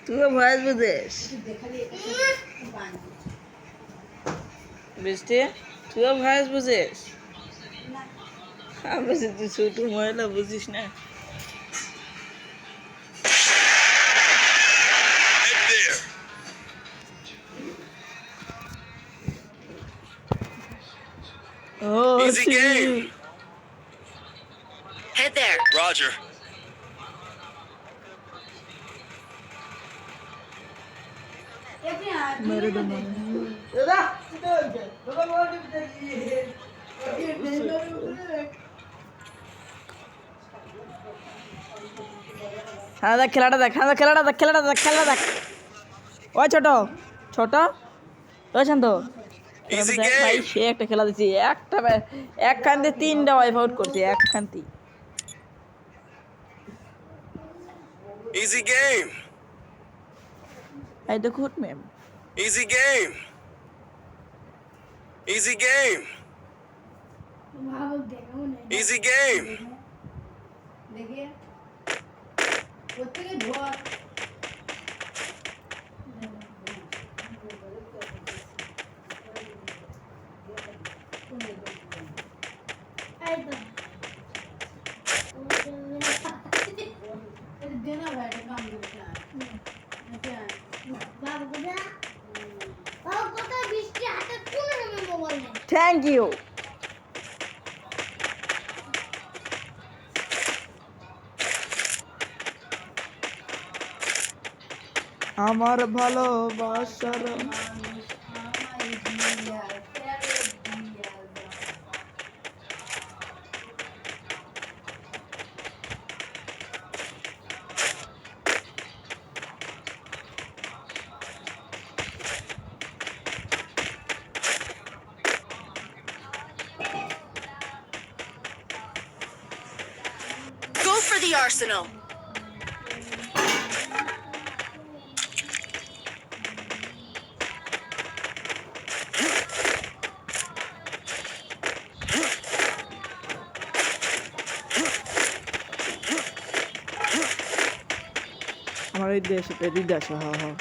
তুইও ভয়েস বুঝিস বৃষ্টি, তুইও ভয়েস বুঝিস? আমি তুই ছোট মহিলা বুঝিস না। Oh, easy game. Head there. Roger. मेरे दो খেলা দেখ, খেলাটা দেখ, খেলাটা দেখ, খেলাটা দেখ, খেলাটা দেখ। ওই ছোট ছোট, ওই শান্ত, ভাই সে একটা খেলা দিচ্ছি, একটা একখান দিয়ে 3টা ওয়াইফ আউট করছি, একখান দিয়ে। Easy game. এই দেখো ma'am, Easy game. Easy game. Easy game. देखिए প্রত্যেকে ধর देना बैठ काम करता है থ্যাংক ইউ। আমার ভালোবাসার Go for the Arsenal. আমার ওই দেশে দিদা আসো, হ্যাঁ হ্যাঁ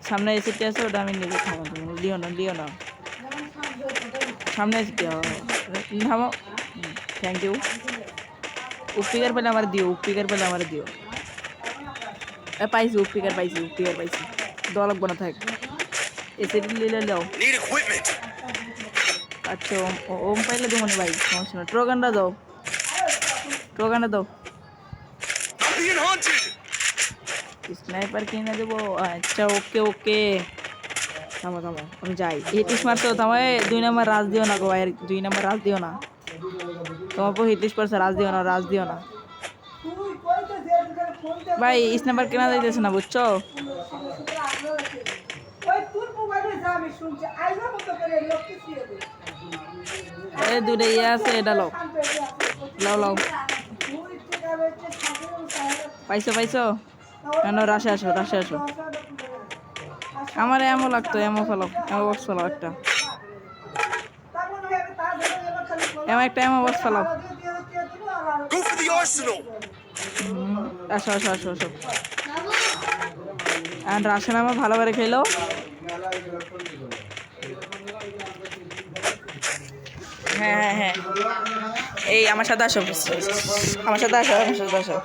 সামনে এসেটি আছে, ওটা আমি নিজে খাবো, তুমি লিও না লিও না, সামনে এসেটি থামো। Thank you. উপিকার পেলে আমার দিও, উপিকার পেলে আমার দিও। পাইছি উপিকার, পাইছি উপিকার পাইছি, দেওয়া লাগবো না থাক, এসেটি লিলে দাও। আচ্ছা ওম পাইলে দেবো না ভাই, সমস্যা না। ট্রোগানটা দাও, ট্রোগানটা দাও। স্নাইপার কিনে দেবো, আচ্ছা ওকে ওকে। থামো থামো, আমি যাই। হিটিস মারছো থামো, 2 নম্বর রাজ দিও না গো ভাই, 2 নম্বর রাজ দিও না। তোমার পর হিটিস পারছে, রাজ দিও না, রাজ দিও না ভাই। স্নাইপার কেনা যাইতেছে না বুঝছো। এই 2টা ইয়ে আছে, এটা লাও লাও লাও। পাইছো পাইছো, কেন রাশে আসো, রাশে আসো। আমার এমও লাগতো, এমও ফেলো, এমও বক্স ফেলাও একটা, এমন একটা এমও বক্স ফেলাও। আসো আসো আসো আসো। আর রাশে নামে ভালো করে খেলো। হ্যাঁ হ্যাঁ হ্যাঁ, এই আমার সাথে আসো, আমার সাথে আসো, আমার সাথে আসো।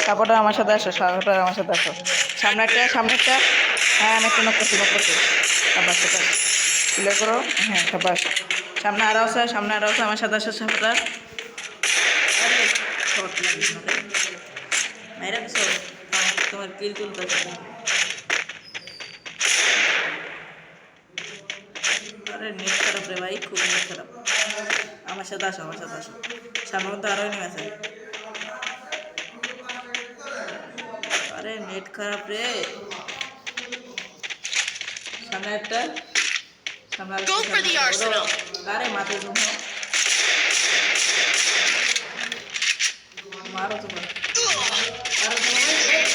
সাপোর্টার আমার সাথে আসো, সাপোর্টার আমার সাথে আসো। সামনে একটা, সামনে একটা। হ্যাঁ আমি একটা নক করছি, নক করছি। সাবাস সাবাস, ক্লিয়ার করো। হ্যাঁ সাবাস। সামনে আরও আছে, সামনে আরও আছে, আমার সাথে আসো সাপোর্টার। মাইরা দিছো, তোমার কিল তুলতেছে। আরে নেট খারাপ রে ভাই, খুব নেট খারাপ। আমার সাথে আসো, আমার সাথে আসো। সামনে মধ্যে আরও নেমে আছে। আরে নেট খারাপ রে। সামনে একটা, সামনে আরে মাথা জুম মারো তোমার,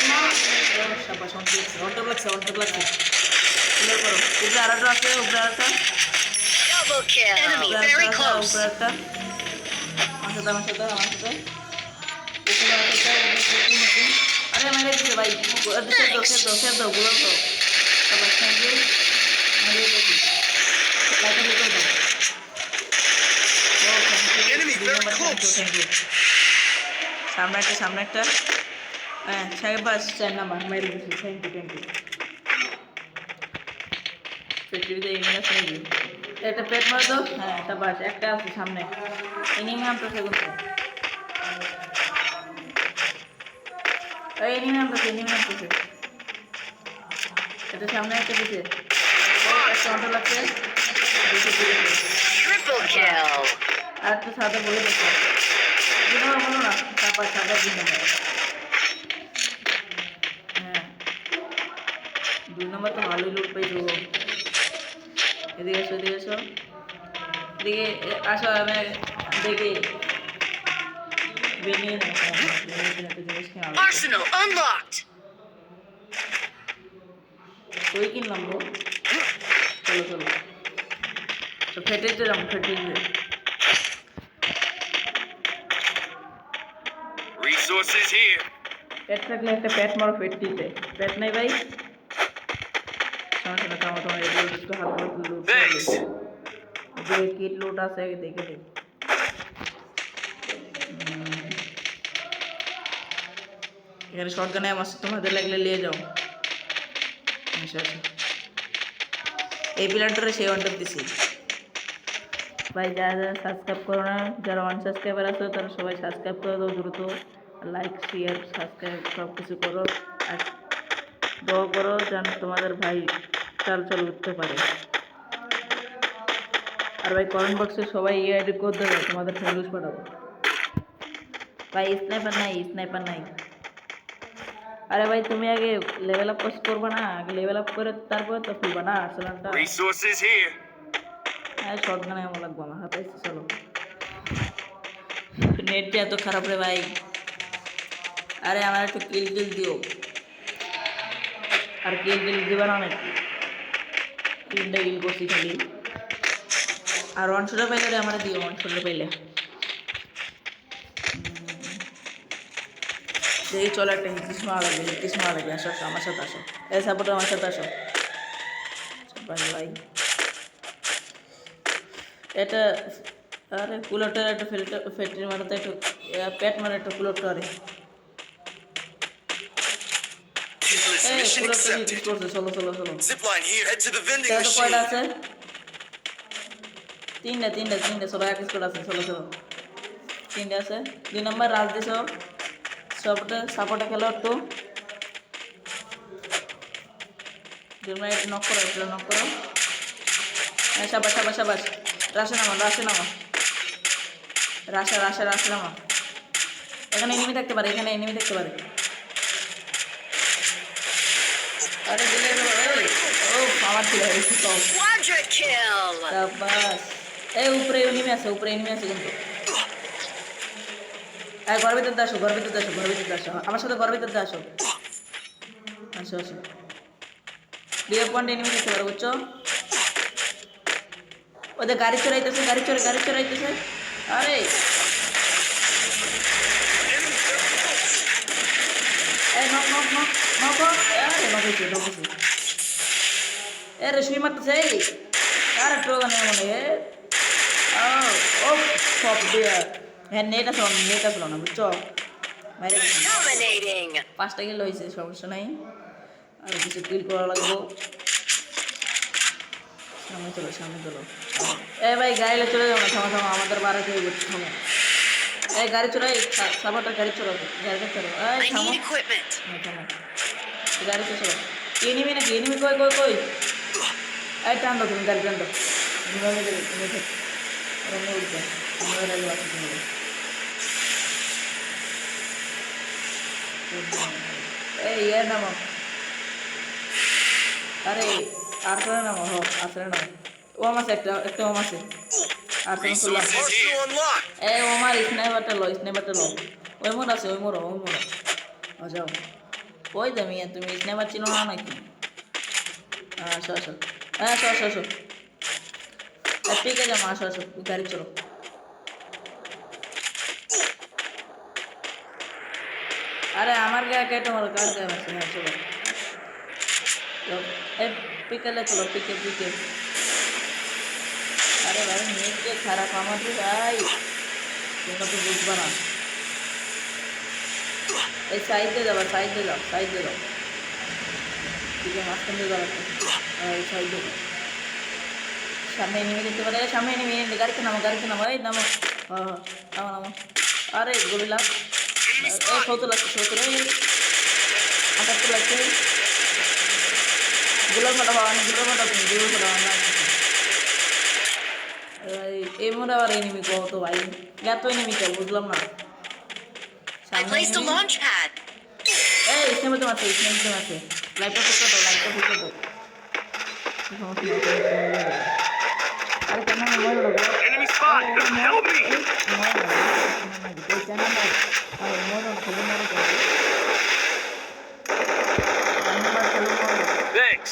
মারো তোমার। সাবাস অন্টার লাগছে ক্লিয়ার করো উপরে আরেকটা আছে উপরে আরেকটা Double kill. Enemy very close. উপরে একটা আমার সাথে উপরে আরেকটা আরে মেরে দিছে ভাই সে দাও গুলো তো সাবাস থ্যাংক ইউ মেরে দিছি লাইক করে দাও Enemy very close. সামনে একটা হ্যাঁ সাহেবাস 4 নাম্বার মেরে দিছি থ্যাংক ইউ ফ্যাক্টরিতে এনিমি আছে নাকি একটা পেট মার দাও হ্যাঁ এটা বাস একটা আছে সামনে এনিমি নামটা সেগুন এই এনিমি নামটা এটা সামনে একটা দিছে ও একটা অন্টার লাগছে দিছে Triple kill. আর তো সাদা বলে দেখো দিন বলো না তারপর সাদা দিন হ্যাঁ 2 নম্বর তো ভালোই লুট পাইছো এদিকে এসো এদিকে আসো আমি দেখি বেনিয়ে একটা জিনিস কিনা Arsenal unlocked. ওই কিনলাম গো চলো তো ফেটে দিলাম Resources here. পেট থাকলে একটা পেট মারো ফেটটিতে পেট নাই ভাই সমস্যা না তোমার এগুলো একটু হালকা লুট Thanks. যে কিট লুট আছে দেখে দেখ এখানে শটগানে আমার তোমাদের লাগলে নিয়ে যাও আচ্ছা এই প্ল্যানটারে সেই অর্ডার দিছি ভাই যারা সাবস্ক্রাইব করো না যারা আনসাবস্ক্রাইবার আছে তারা সবাই সাবস্ক্রাইব করে দাও দ্রুত লাইক শেয়ার সাবস্ক্রাইব সব কিছু করো আর দোয়া করো যেন তোমাদের ভাই চাল উঠতে পারে আর ভাই কমেন্ট বক্সে সবাই এআইডি কোড দেবে তোমাদের ফেরুজ পাঠাবো ভাই স্নাইপার নাই আরে ভাই তুমি আগে লেভেল আপ করবা না আগে লেভেল আপ করে তারপরে তো খুলবা না আর্সেনালটা Resources here. হ্যাঁ শটগানে এমন লাগবো আমার হাতে চলো নেটটা এত খারাপ রে ভাই আরে আমার একটু কিল দিও আর কিল দিবা না নাকি তিনটা কিল করছি খালি আর 100 পাইলে আমার দিও 100 পাইলে দেখি চলো একটা হিটিস মারা লাগবে আসো আমার সাথে আসো এই সাপোর্ট আমার সাথে আসো ভাই এটা আরে কুলারটার একটা ফ্যাক্টরি মারাতে একটু পেট মারা একটা কুলারটারে Useless এই mission কুলারটা accepted. ইউজ করছে চলো Zipline here. Head to the vending তাহলে তো কয়টা machine. আছে তিনটা সবাই এক স্কোর আছে চলো তিনটা আছে 2 নম্বর রাজ দিছো সবটা সাপোর্টে খেলো একটু তোমরা একটু নক করো হ্যাঁ সাবাস রাশে নামা এখানে এনিমি থাকতে পারে আরে দিলে ও আমার ছিল Quadra kill. সাবাস এই উপরে এনিমি আছে কিন্তু এই ঘর ভিতরে আসো আমার সাথে ঘর ভিতরে আসো ডিএ পয়েন্ট এনিমি দেখতে পারো বুঝছো ওদের গাড়ি চড়াইতেছে আরে এই নক আরে নক হইছে এ রেশমি মারতেছে এই আরে ট্রোগানে মনে ও সব দিয়া হ্যাঁ নেট আছে না বুঝছো বাইরে Dominating. 5টা কিল হয়েছে সমস্যা নাই আর কিছু কিল করা লাগবো সামনে চলো এ ভাই গাড়িতে চলে যাও না থামা আমাদের বাড়াতে হইব থামো এই গাড়ি চড়াই সাবাটা গাড়ি চড়াবে গাড়িটা চড়ো এই I থামো need equipment. থামো গাড়িতে চড়ো এনিমি নাকি এনিমি কই এই টান দাও তুমি গাড়ি টান দাও নিভাবে দেবে তুমি রঙে উঠবে আমরা গাড়ি আছে তুমি এই নামো আরে আসলে নামো আসলে নামো ওম আছে একটা ওম আছে আসলে খুললাম Arsenal unlocked. এই ওমার স্নাইপারটা লো ওই মোর আছে যাও ওই তো মিয়া তুমি স্নাইপার চিনো না নাকি আসো আসো আসো আসো আসো পিকে যাবো আসো আসো গাড়ি চলো আরে আমার গায়ে কেটে মারো কার গায়ে মারছে হ্যাঁ চলো এই পিকেলে চলো পিকে পিকে আরে ভাই নেটকে খারাপ আমাদের ভাই তোমরা তো বুঝবা না এই সাইডে যাবা সাইডে যাও সাইডে যাও পিকে মাঝখান দিয়ে যাবো এই সাইডে যাও সামনে এনিমি দেখতে পারে সামনে এনিমি গাড়িতে নামো এই নামো নামো নামো আরে গুলি লাগ এই 70 লাগছে 70 এই 78 লাগছে গুলো ফাটাবো আমি গুলো ফাটাবো তুমি গুলো ফাটাবো না এই মোড়ে আবার এনিমি কত ভাই এত এনিমি কে বুঝলাম না I placed a launch pad. এই স্নেমে তো আছে লাইটটা ফুটে দাও আরে কেন মোবাইল লাগো Enemy spot! Help me! Thanks.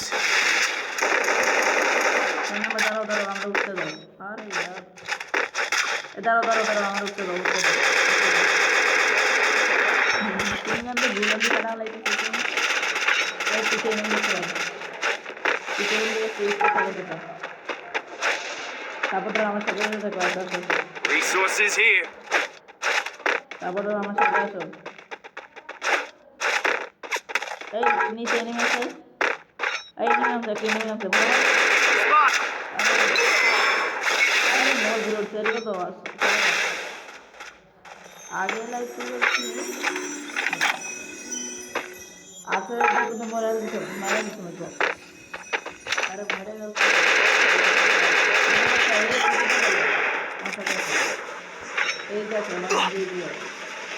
তারপর আমার সাথে Resources here. তারপর আমার সাথে আসো এই নিচে এনিমি আছে এই এনিমি আছে Spot! আরে মোর বিরোধ সেরে তো আগে লাইতে আসলে কিন্তু মরে গেছে আরে মরে গেছে এই দেখো না ভিডিও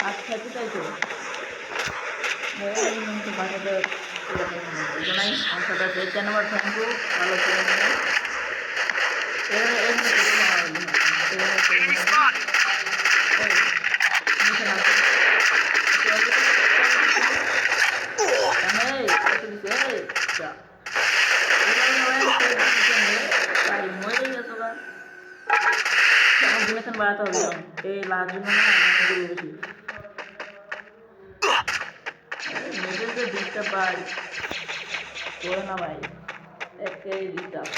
আচ্ছা কি তাই তো মরে কিন্তু বাজারে নাই আচ্ছা এই চ্যানেল থ্যাংক ইউ ভালো করে Enemy spot! বাড়াতে হবে এই লাজ জন্য না বেশি ডিস্টার্ব ভাই করে না ভাই একে ডিস্টার্ব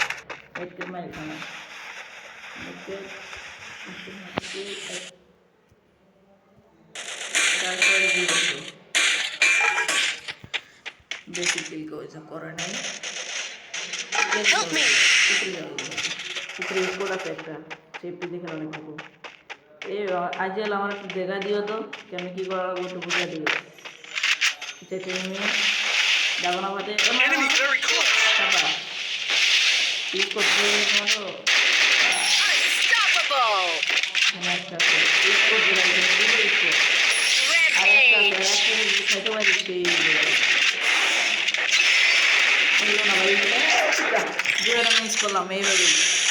একে মারি খানা একে বেশি কিল করে নাই Help me! স্কোর আছে একটা সেফটি দেখে অনেক ভালো এই আজকাল আমার একটু দেখা দিও তো যে আমি কী করা লাগবো একটু বুঝিয়ে দিও সেটা নিয়ে যাবো না ভাটে Enemy very close. ইউজ করতে ভালো Unstoppable! একটা ইউজ করতে আর একটা Rampage! খাইতে পারি সেই না ভাই জিরো মিস করলাম এইভাবেই